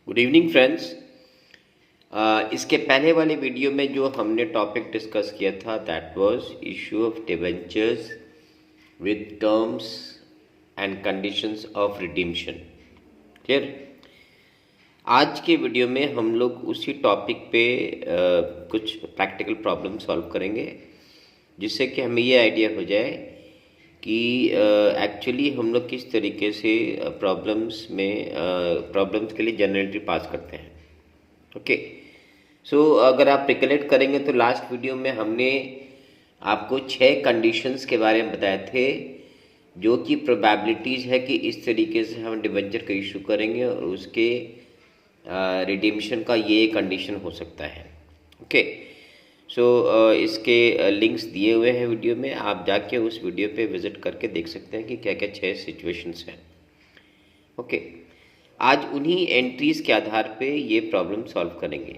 Good evening friends. इसके पहले वाले वीडियो में जो हमने टॉपिक डिस्कस किया था that was issue of debentures with terms and conditions of redemption. Clear. आज के वीडियो में हम लोग उसी टॉपिक पे कुछ प्रैक्टिकल प्रॉब्लम सॉल्व करेंगे, जिससे कि हमें ये आइडिया हो जाए कि एक्चुअली हम लोग किस तरीके से प्रॉब्लम्स के लिए जनरलिटी पास करते हैं। ओके, सो अगर आप रिकलेक्ट करेंगे तो लास्ट वीडियो में हमने आपको 6 कंडीशंस के बारे में बताए थे, जो कि प्रोबेबिलिटीज़ है कि इस तरीके से हम डिबेंचर का इशू करेंगे और उसके रिडीम्शन का ये कंडीशन हो सकता है। ओके, सो इसके लिंक्स दिए हुए हैं वीडियो में, आप जाके उस वीडियो पे विज़िट करके देख सकते हैं कि क्या क्या 6 सिचुएशंस हैं। ओके, आज उन्हीं एंट्रीज़ के आधार पे ये प्रॉब्लम सॉल्व करेंगे।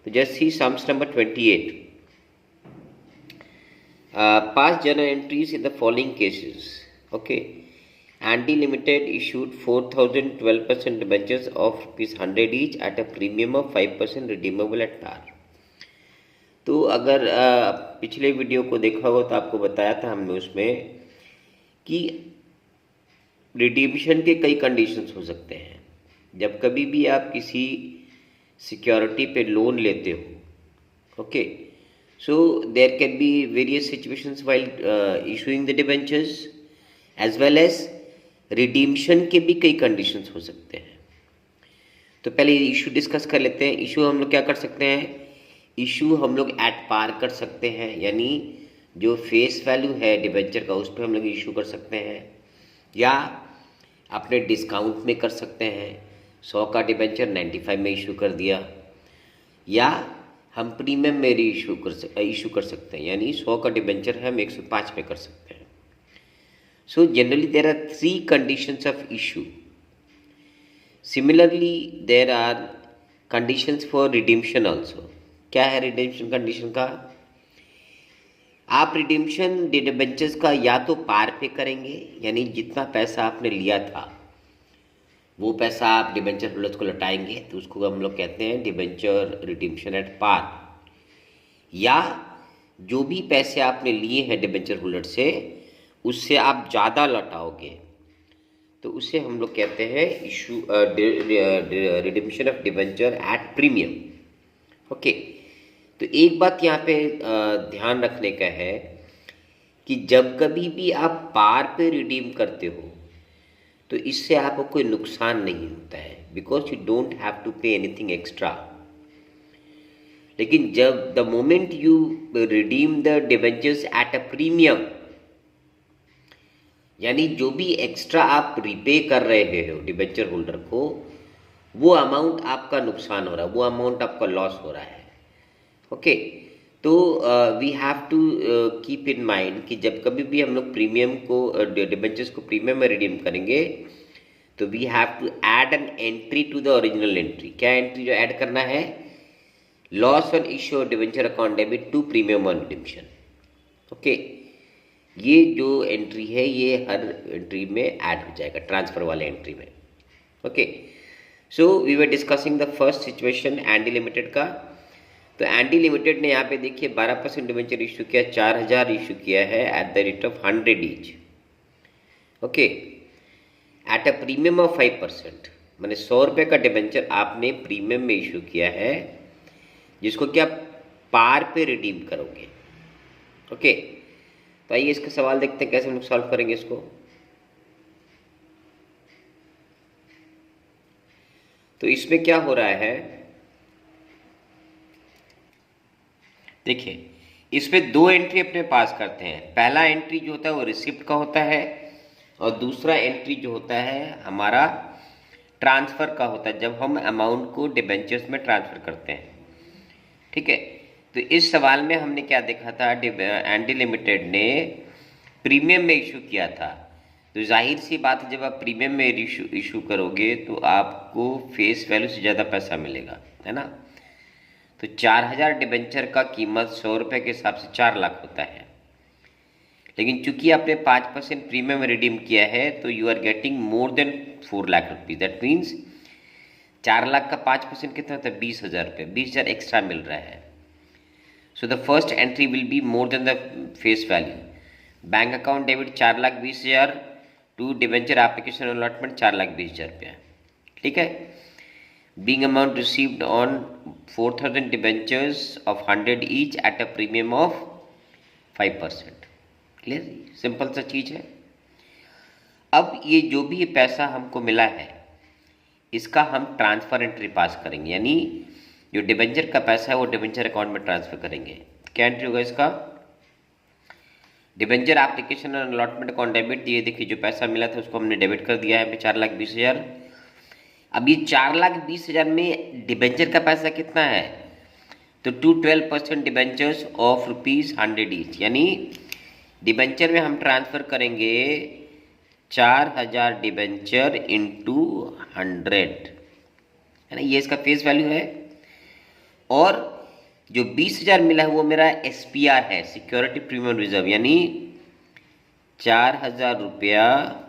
तो just see sums number 28। Pass journal entries in the following cases. Okay, Andy Limited issued 4,012% debentures of ₹100 each at a premium of 5% redeemable at par। तो अगर पिछले वीडियो को देखा हो तो आपको बताया था हमने उसमें कि रिडीम्शन के कई कंडीशंस हो सकते हैं। जब कभी भी आप किसी सिक्योरिटी पे लोन लेते हो, okay, so there can be various situations while issuing the debentures as well as redemption के भी कई कंडीशंस हो सकते हैं। तो पहले इशू डिस्कस कर लेते हैं। इशू हम लोग क्या कर सकते हैं? इशू हम लोग एट पार कर सकते हैं, यानी जो फेस वैल्यू है डिबेंचर का उस पर हम लोग इशू कर सकते हैं, या अपने डिस्काउंट में कर सकते हैं। 100 का डिबेंचर 95 में इशू कर दिया, या हम प्रीमियम में इशू कर सकते हैं, यानी 100 का डिबेंचर है हम 105 में कर सकते हैं। So generally there are 3 conditions of issue. Similarly there are conditions for redemption also. क्या है रिडेम्पशन कंडीशन का? आप रिडेम्पशन डिबेंचर्स का या तो पार पे करेंगे, यानी जितना पैसा आपने लिया था वो पैसा आप डिबेंचर होल्डर्स को लौटाएंगे, तो उसको हम लोग कहते हैं डिबेंचर रिडेम्पशन एट पार। या जो भी पैसे आपने लिए हैं डिबेंचर होल्डर से उससे आप ज़्यादा लौटाओगे, तो उसे हम लोग कहते हैं issue redemption of debenture at premium. Okay, तो एक बात यहाँ पे ध्यान रखने का है कि जब कभी भी आप पार पे रिडीम करते हो तो इससे आपको कोई नुकसान नहीं होता है, because you don't have to pay anything extra. लेकिन जब the moment you redeem the debentures at a premium, यानी जो भी एक्स्ट्रा आप रिपे कर रहे हो डिबेंचर होल्डर को, वो अमाउंट आपका नुकसान हो रहा है, वो अमाउंट आपका लॉस हो रहा है। ओके, तो we have to keep in mind कि जब कभी भी हम लोग प्रीमियम को डिबेंचर्स को प्रीमियम में रिडीम करेंगे तो we have to add an entry to the original entry. क्या एंट्री जो ऐड करना है? Loss on issue of debenture account debit to premium on redemption. Okay, ये जो एंट्री है ये हर एंट्री में ऐड हो जाएगा, ट्रांसफर वाले एंट्री में। Okay, so we were discussing the first situation Andy Limited का। तो एंडी लिमिटेड ने यहाँ पे देखिए 12% डिबेंचर इशू किया, 4000 इशू किया है eight the rate of 100 each. Okay, eight a premium of 5%, मैंने 100 रुपये का डिबेंचर आपने प्रीमियम में इशू किया है, जिसको क्या पार पे रिडीम करोगे। ओके, तो आइए इसका सवाल देखते हैं कैसे हम लोग सॉल्व करेंगे इसको। तो इसमें क्या हो रहा है, देखिए इसमें 2 एंट्री अपने पास करते हैं। पहला एंट्री जो होता है वो रिसिप्ट का होता है, और दूसरा एंट्री जो होता है हमारा ट्रांसफ़र का होता है, जब हम अमाउंट को डिबेंचर्स में ट्रांसफ़र करते हैं। ठीक है, तो इस सवाल में हमने क्या देखा था, एंडी लिमिटेड ने प्रीमियम में इशू किया था। तो जाहिर सी बात है, जब आप प्रीमियम में इशू करोगे तो आपको फेस वैल्यू से ज़्यादा पैसा मिलेगा, है ना। तो 4000 डिबेंचर का कीमत 100 रुपये के हिसाब से 4 लाख होता है, लेकिन चूंकि आपने 5% प्रीमियम रिडीम किया है तो you are getting more than 4 lakh rupees. That means 4 lakh का 5% कितना होता है? 20,000 रुपये, 20,000 एक्स्ट्रा मिल रहा है. So the first entry will be more than the face value. Bank account debit 4,20,000 to debenture application allotment 4,20,000 रुपया. ठीक है. Being amount received on 4,000 debentures of 100 each at a premium of 5%. Clear? Simple सा चीज़ है. अब ये जो भी ये पैसा हमको मिला है इसका हम ट्रांसफ़र एंट्री पास करेंगे, यानी जो डिबेंचर का पैसा है वो डिबेंचर अकाउंट में ट्रांसफ़र करेंगे. क्या एंट्री होगा इसका? डिबेंचर एप्लीकेशन और अलॉटमेंट अकाउंट डेबिट. ये देखिए जो पैसा मिला था उसको हमने डेबिट कर दिया है 4,20,000. अब ये 4,20,000 में डिबेंचर का पैसा कितना है? तो 212% डिबेंचर्स ऑफ ₹100 ईच, यानी डिबेंचर में हम ट्रांसफ़र करेंगे 4,000 डिबेंचर इंटू 100, है ना. ये इसका फेस वैल्यू है. और जो 20,000 मिला है वो मेरा SPR है, सिक्योरिटी प्रीमियम रिजर्व, यानी 4,000 रुपया,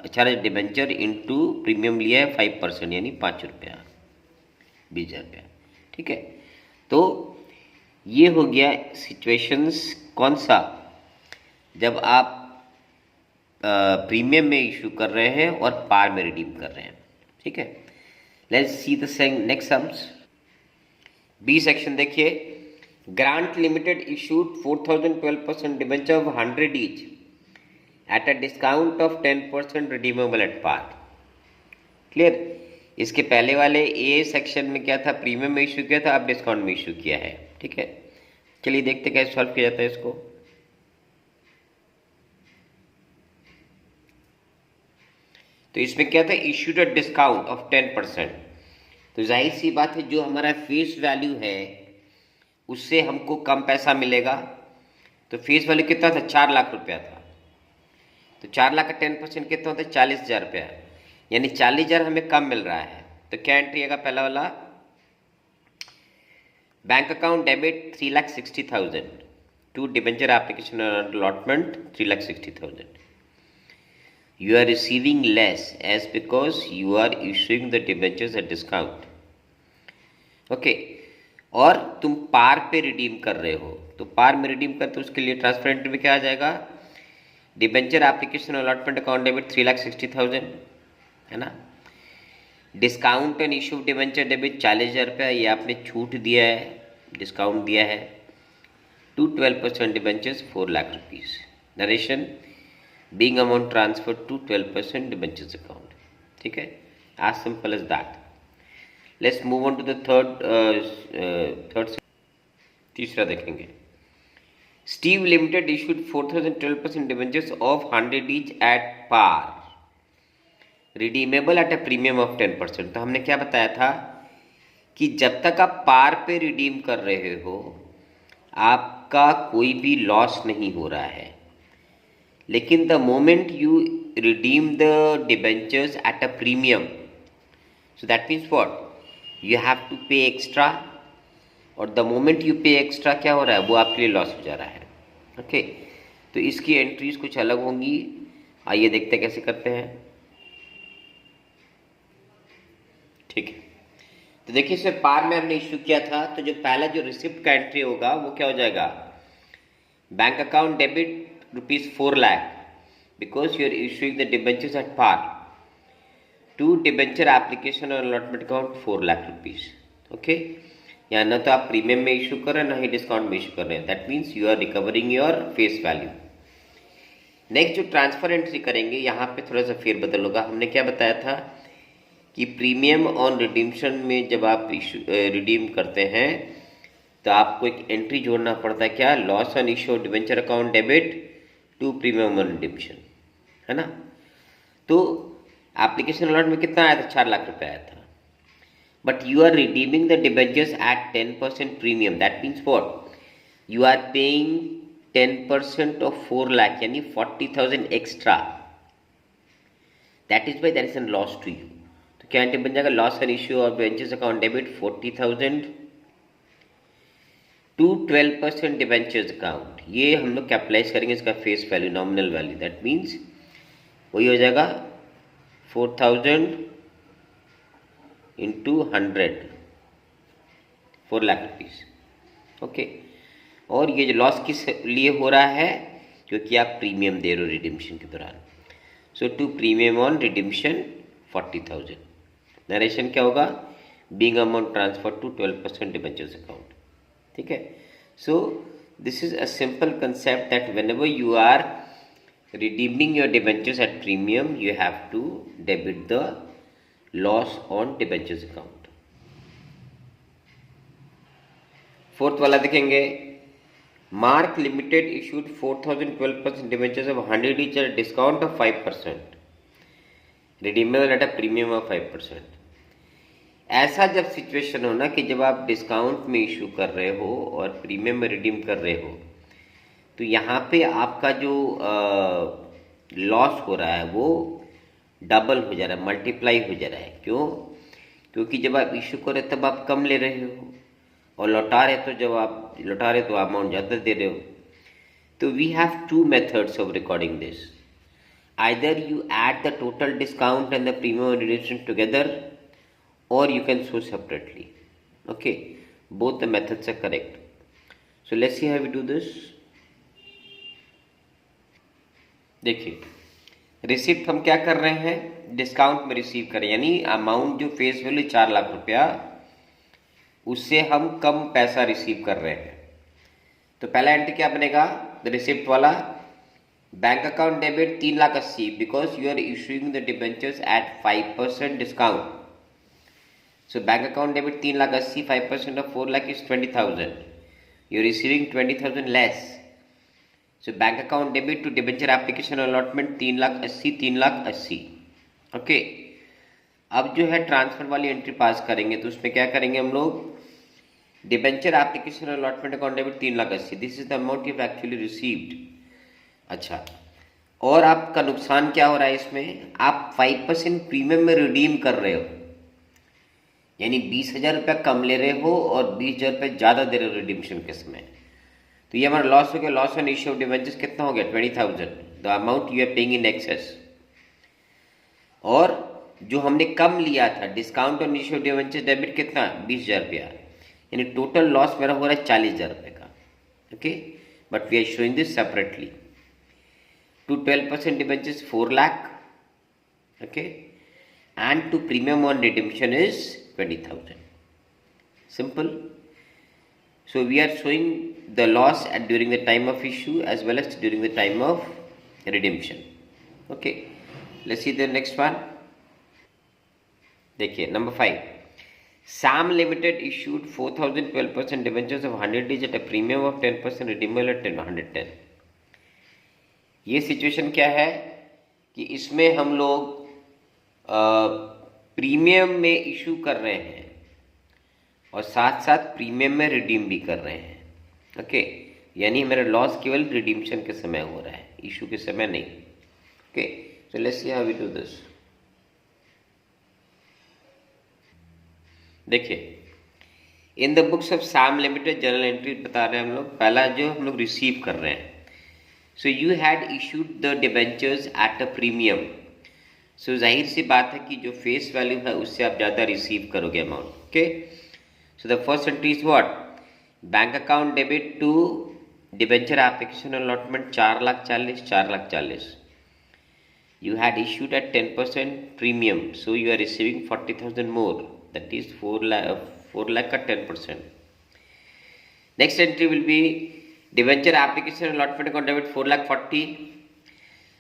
4,000 डिबेंचर इंटू प्रीमियम लिया है 5%, यानी 5 रुपया, 20,000 रुपया. ठीक है. तो ये हो गया सिचुएशंस. कौन सा? जब आप प्रीमियम में इशू कर रहे हैं और पार में रिडीम कर रहे हैं. ठीक है. Let's see the next sums. B section देखिए. Grant Limited issued 4,012% debenture of 100 each at a discount of 10% redeemable at par. Clear? इसके पहले वाले ए सेक्शन में क्या था? प्रीमियम में इशू किया था, अब डिस्काउंट में इशू किया है. ठीक है. चलिए देखते कैसे सॉल्व किया जाता है इसको. तो इसमें क्या था? Issued a discount of 10%. तो जाहिर सी बात है जो हमारा फेस वैल्यू है उससे हमको कम पैसा मिलेगा. तो फेस वैल्यू कितना था? 4 लाख रुपया था. तो 4 लाख का 10% कितना होता है? 40,000 रुपया, यानी 40,000 हमें कम मिल रहा है. तो क्या एंट्री आएगा? पहला वाला, bank account debit 3,60,000 to debenture application allotment 3,60,000. You are receiving less as because you are issuing the debentures at discount. Okay. और तुम पार पे रिडीम कर रहे हो. तो पार में रिडीम कर, तो उसके लिए ट्रांसफर एंट्री में क्या आ जाएगा? Debenture application allotment account debit 3,60,000, है ना. Discount and issue debenture debit 40,000 रुपया, ये आपने छूट दिया है, डिस्काउंट दिया है. 212% debentures 4 lakh rupees. Narration being amount transfer to 12% debentures account. ठीक है. As simple as that. Let's move on to the third. तीसरा देखेंगे. Steve Limited issued 4,012% debentures of 100 each at par, redeemable at a premium of 10%. तो हमने क्या बताया था कि जब तक आप पार पे रिडीम कर रहे हो आपका कोई भी लॉस नहीं हो रहा है. लेकिन the moment you redeem the debentures at a premium, so that means what? You have to pay extra. और the moment you pay extra क्या हो रहा है? वो आपके लिए लॉस हो जा रहा है. ओके. तो इसकी एंट्रीज कुछ अलग होंगी. आइए देखते हैं कैसे करते हैं. ठीक है. तो देखिए इसमें पार में हमने इशू किया था, तो जो पहला जो रिसिप्ट का एंट्री होगा वो क्या हो जाएगा? Bank account debit ₹4 lakh because you are issuing the debentures at par to debenture application और allotment account 4 lakh rupees. Okay. यहाँ ना तो आप प्रीमियम में इशू कर रहे हैं ना ही डिस्काउंट में इशू कर रहे हैं. That means you are recovering your face value. Next जो ट्रांसफर एंट्री करेंगे यहाँ पे थोड़ा सा फेरबदल होगा. हमने क्या बताया था कि प्रीमियम ऑन रिडीम्शन में जब आप रिडीम करते हैं तो आपको एक एंट्री जोड़ना पड़ता है. क्या? Loss on issue debenture account debit to premium on redemption, है ना. तो एप्लीकेशन अलॉट में कितना आया था? 4 लाख रुपये आया था. But you are redeeming the debentures at 10% premium. That means what? You are paying 10% of 4 lakh, यानी 40,000 extra. That is why there is a loss to you. तो क्या एंट्री बन जाएगा? Loss and issue of debentures account debit 40,000 to 12% debentures account. ये हम लोग capitalise करेंगे इसका face value, nominal value. That means वही हो जाएगा 4,000 इंटू 100, 4 लाख रुपीज़। ओके, और ये जो लॉस किस लिए हो रहा है, क्योंकि आप प्रीमियम दे रहे हो रिडिम्पशन के दौरान। So to premium on redemption 40,000। Narration क्या होगा, being amount transfer to 12% debentures account. ठीक है, so this is a simple concept that whenever you are redeeming your debentures at premium, you have to debit the loss on debentures account. Fourth वाला देखेंगे, mark limited issued 4,012% debentures of 100 each at a discount of 5%, redeemable at a premium of 5%. ऐसा जब situation हो ना कि जब आप discount में इशू कर रहे हो और प्रीमियम में रिडीम कर रहे हो, तो यहाँ पे आपका जो लॉस हो रहा है वो डबल हो जा रहा है, मल्टीप्लाई हो जा रहा है। क्यों? क्योंकि जब आप इशू कर रहे तब आप कम ले रहे हो, और लौटा रहे तो अमाउंट ज़्यादा दे रहे हो। तो we have two methods of recording this. Either you add the total discount and the premium reduction together, or you can show separately. Okay, both the methods are correct. So let's see how we do this. देखिए, receipt हम क्या कर रहे हैं, discount में receive करें, यानी amount जो फेस वैल्यू 4 लाख रुपया, उससे हम कम पैसा रिसीव कर रहे हैं। तो पहला एंट्री क्या बनेगा, द रिसिप्ट वाला, bank account debit 3,80,000 because you are issuing the debentures at 5% discount. So bank account debit 3,80,000, 5% of 4 lakh is 20,000. You are receiving 20,000 less. So bank account debit to debenture application allotment 3,80,000, 3,80,000. Okay. अब जो है transfer वाली entry pass करेंगे तो उसमें क्या करेंगे हम लोग, debenture application allotment account debit 3,80,000, this is the amount you have actually received. अच्छा, और आपका नुकसान क्या हो रहा है इसमें, आप 5% प्रीमियम में रिडीम कर रहे हो, यानी 20,000 रुपया कम ले रहे हो और 20,000 रुपये ज़्यादा दे रहे हो रिडीम्शन के समय। तो ये हमारा लॉस हो गया। Loss on issue of debentures कितना हो गया, 20,000, the amount you are paying in excess. और जो हमने कम लिया था discount on issue of debentures debit कितना, 20,000 रुपया, यानी टोटल लॉस मेरा हो रहा है 40,000 रुपये का। Okay, but we are showing this separately. To 12% debentures 4 lakh, okay, and to premium on redemption is 20,000. Simple. So we are showing the loss during the time of issue as well as during the time of redemption. Okay, let's see the next one. देखिए number 5, Sam Limited issued 4,012% debentures of 100 each at a premium of 10%, redeemable at 110. ये situation क्या है कि इसमें हम लोग premium में issue कर रहे हैं और साथ साथ प्रीमियम में रिडीम भी कर रहे हैं। ओके, यानी मेरा लॉस केवल रिडीम्शन के समय हो रहा है, इशू के समय नहीं। Okay, so let's see how we do this. देखिए, in the books of Sam Limited journal entry बता रहे हैं हम लोग। पहला जो हम लोग रिसीव कर रहे हैं, so you had issued the debentures at a premium. So जाहिर सी बात है कि जो फेस वैल्यू है उससे आप ज़्यादा रिसीव करोगे amount. Okay, so the first entry is what, bank account debit to debenture application allotment 4,40,000। You had issued at 10% premium, so you are receiving 40,000 more, that is 4 lakh at 10%. Next entry will be debenture application allotment account debit 4,40,000.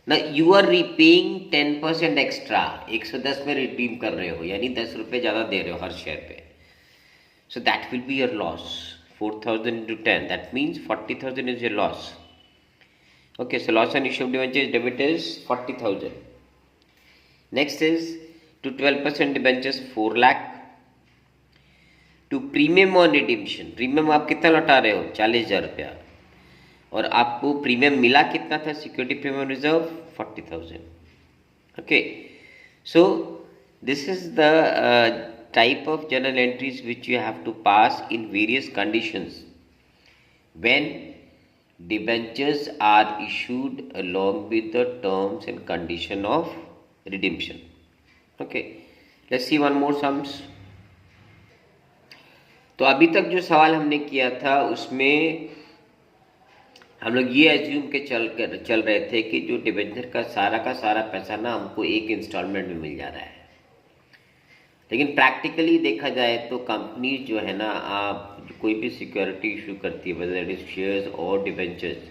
Now you are repaying 10% extra, 110 में redeem कर रहे हो, यानी 10 रुपये ज़्यादा दे रहे हो हर share पे। So that will be your loss, 4,000 into 10, that means 40,000 is your loss. Okay, so loss on issue of debentures debit is 40,000. Next is to 12% debentures 4 lakh. To premium on redemption, premium आप कितना लौटा रहे हो, 40,000 रुपया, और आपको premium मिला कितना था, security premium reserve 40,000. Okay, so this is the type of journal entries which you have to pass in various conditions when debentures are issued along with the terms and condition of redemption. Okay, let's see one more sums. तो अभी तक जो सवाल हमने किया था उसमें हम लोग ये एज्यूम के चल रहे थे कि जो डिबेंचर का सारा पैसा ना हमको एक इंस्टॉलमेंट में मिल जा रहा है। लेकिन प्रैक्टिकली देखा जाए तो कंपनी जो है ना, आप कोई भी सिक्योरिटी इशू करती है, वेदर इट इज शेयर्स और डिबेंचर्स,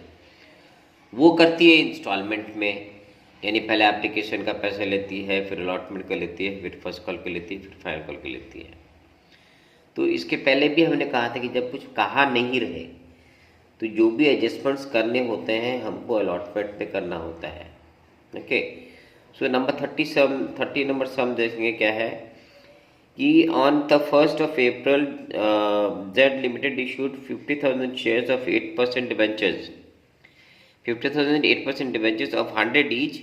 वो करती है इंस्टॉलमेंट में। यानी पहले एप्लीकेशन का पैसा लेती है, फिर अलॉटमेंट का लेती है, फिर फर्स्ट कॉल का लेती है, फिर फाइनल कॉल का लेती है। तो इसके पहले भी हमने कहा था कि जब कुछ कहा नहीं रहे तो जो भी एडजस्टमेंट्स करने होते हैं हमको अलॉटमेंट में करना होता है। ओके, सो नंबर 30 नंबर सम देखेंगे क्या है कि on the 1st of April Z Limited issued 50,000 shares of 8% debentures, 50,000 8% debentures of 100 each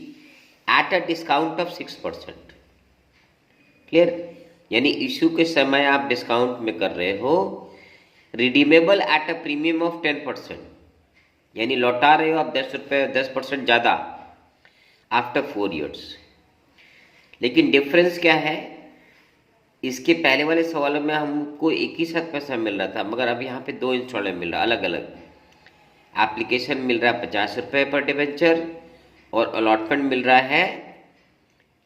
at a discount of 6%। Clear? यानी इशू के समय आप डिस्काउंट में कर रहे हो, redeemable eight a premium of 10%, यानी लौटा रहे हो आप 10% ज़्यादा आफ्टर 4 years। लेकिन डिफरेंस क्या है, इसके पहले वाले सवालों में हमको एक ही साथ पैसा मिल रहा था, मगर अब यहाँ पे 2 इंस्टॉलमेंट मिल रहा है अलग अलग। एप्लीकेशन मिल रहा है 50 रुपये पर डिबेंचर, और अलॉटमेंट मिल रहा है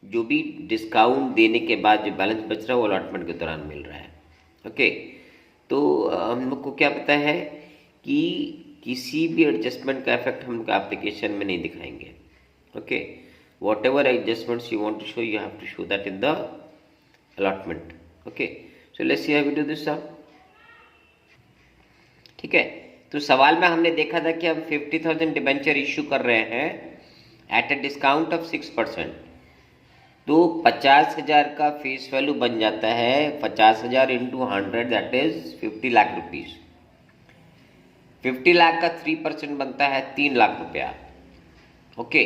जो भी डिस्काउंट देने के बाद जो बैलेंस बच रहा है वो अलॉटमेंट के दौरान मिल रहा है। ओके, तो हम लोग को क्या पता है कि किसी भी एडजस्टमेंट का इफेक्ट हम लोग एप्लीकेशन में नहीं दिखाएंगे। Okay, whatever adjustments you want to show, you have to show that in the allotment. Okay, so let's see how we do this sum. ठीक है, तो सवाल में हमने देखा था कि हम 50,000 डिबेंचर इशू कर रहे हैं एट अ डिस्काउंट ऑफ 6%। तो 50,000 का फेस वैल्यू बन जाता है 50,000 into 100, that is 50 lakh rupees. 50 lakh का 3% बनता है 3 लाख रुपया। ओके,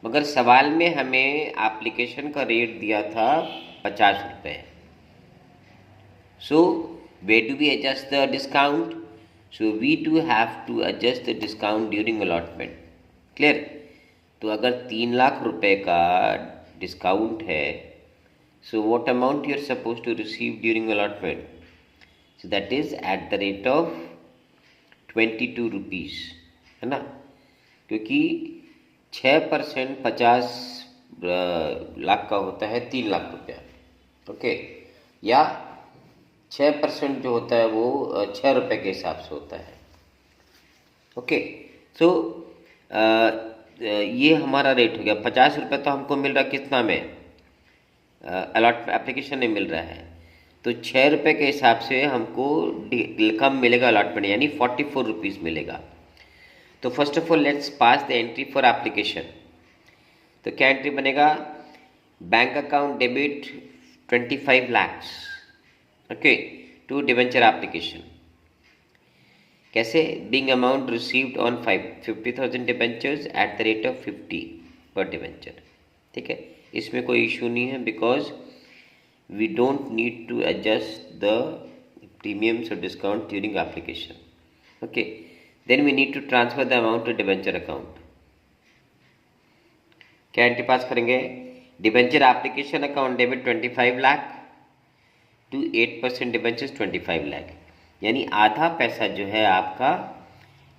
मगर सवाल में हमें एप्लीकेशन का रेट दिया था 50 रुपये। So way do we adjust the discount? So we do have to adjust the discount during allotment. Clear? तो अगर 3 लाख रुपए का डिस्काउंट है, so what amount you are suppose to receive during allotment? So that is at the rate of 22 rupees, है ना, क्योंकि 6% 50 लाख का होता है 3 लाख रुपया। ओके, या 6% जो होता है वो 6 रुपये के हिसाब से होता है। ओके, सो ये हमारा रेट हो गया 50 रुपये। तो हमको मिल रहा कितना में, अलॉट एप्लीकेशन में मिल रहा है, तो 6 रुपये के हिसाब से हमको कम मिलेगा अलॉटमेंट, यानी 44 रुपीज़ मिलेगा। तो first of all let's pass the entry for application. तो क्या एंट्री बनेगा? Bank account debit 25 lakhs, okay, to debenture application. कैसे? Being amount received on 50,000 debentures at the rate of 50 per debenture. ठीक है, इसमें कोई इशू नहीं है, because we don't need to adjust the premiums और discount during application. Okay, then we need to transfer the amount to debenture account. क्या entry pass करेंगे? Debenture application account debit 25 lakh to 8% debentures 25 lakh, यानी आधा पैसा जो है आपका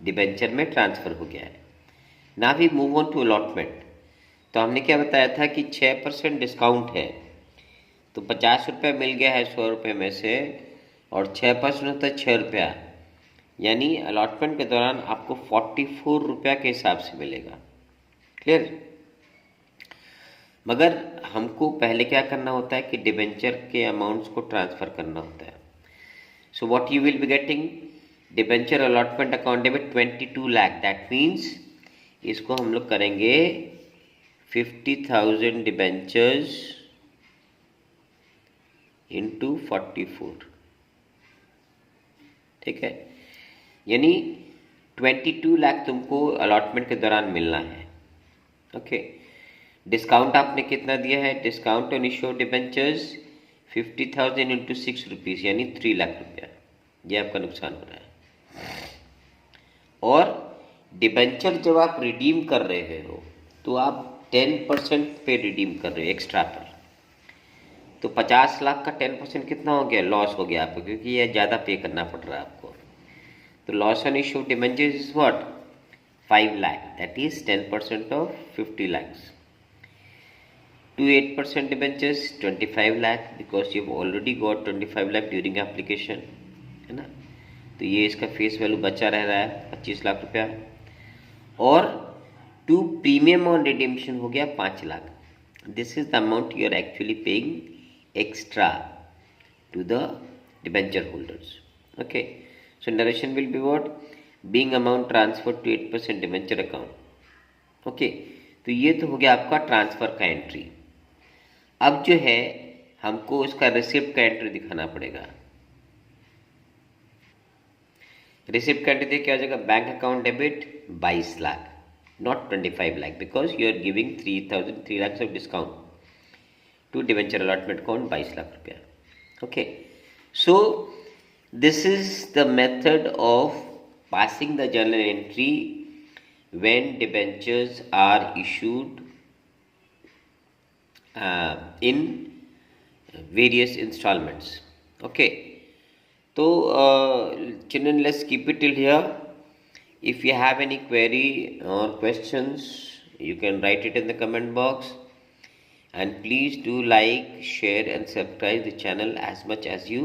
डिबेंचर में ट्रांसफ़र हो गया है। ना भी मूव ऑन टू अलॉटमेंट। तो हमने क्या बताया था कि 6% डिस्काउंट है, तो 50 रुपये मिल गया है 100 रुपये में से, और 6% होता है 6 रुपया, यानी अलॉटमेंट के दौरान आपको 44 रुपया के हिसाब से मिलेगा। क्लियर? मगर हमको पहले क्या करना होता है कि डिबेंचर के अमाउंट्स को ट्रांसफ़र करना होता है। So what you will be getting? Debenture allotment account debit 22 lakh, that means इसको हम लोग करेंगे 50,000 डिबेंचर्स इंटू 44। ठीक है, यानी 22 लाख तुमको अलॉटमेंट के दौरान मिलना है। ओके, डिस्काउंट आपने कितना दिया है? Discount on issue of debentures 50,000 into 6 rupees, यानी 3 लाख रुपया, ये आपका नुकसान हो रहा है। और डिबेंचर जब आप रिडीम कर रहे हो तो आप 10% पे रिडीम कर रहे हो, एक्स्ट्रा पर। तो 50 लाख का 10% कितना हो गया, लॉस हो गया आपको, क्योंकि ये ज़्यादा पे करना पड़ रहा है आपको। तो loss on issue debentures is what, 5 lakh, that is 10% of 50 lakhs. To 8% debentures 25 lakh, because you've already got 25 lakh during application, है ना। तो ये इसका फेस वैल्यू बचा रह रहा है 25 लाख रुपया। और टू प्रीमियम ऑन रिडीम्पशन हो गया 5 lakh. This is the amount you are actually paying extra to the debenture holders. Okay, so narration will be what, being amount transfer to 8% debenture account. Okay, तो ये तो हो गया आपका ट्रांसफर का एंट्री। अब जो है हमको उसका रिसिप्ट का एंट्री दिखाना पड़ेगा। रिसिप्ट का एंट्री क्या हो जाएगा, bank account debit 22 lakh, not 25 lakh, because you are giving 3 lakhs of discount to debenture allotment account 22 lakh रुपया। Okay, so this is the method of passing the journal entry when debentures are issued in various installments. Okay, so children, let's keep it till here. If you have any query or questions, you can write it in the comment box, and please do like, share and subscribe the channel as much as you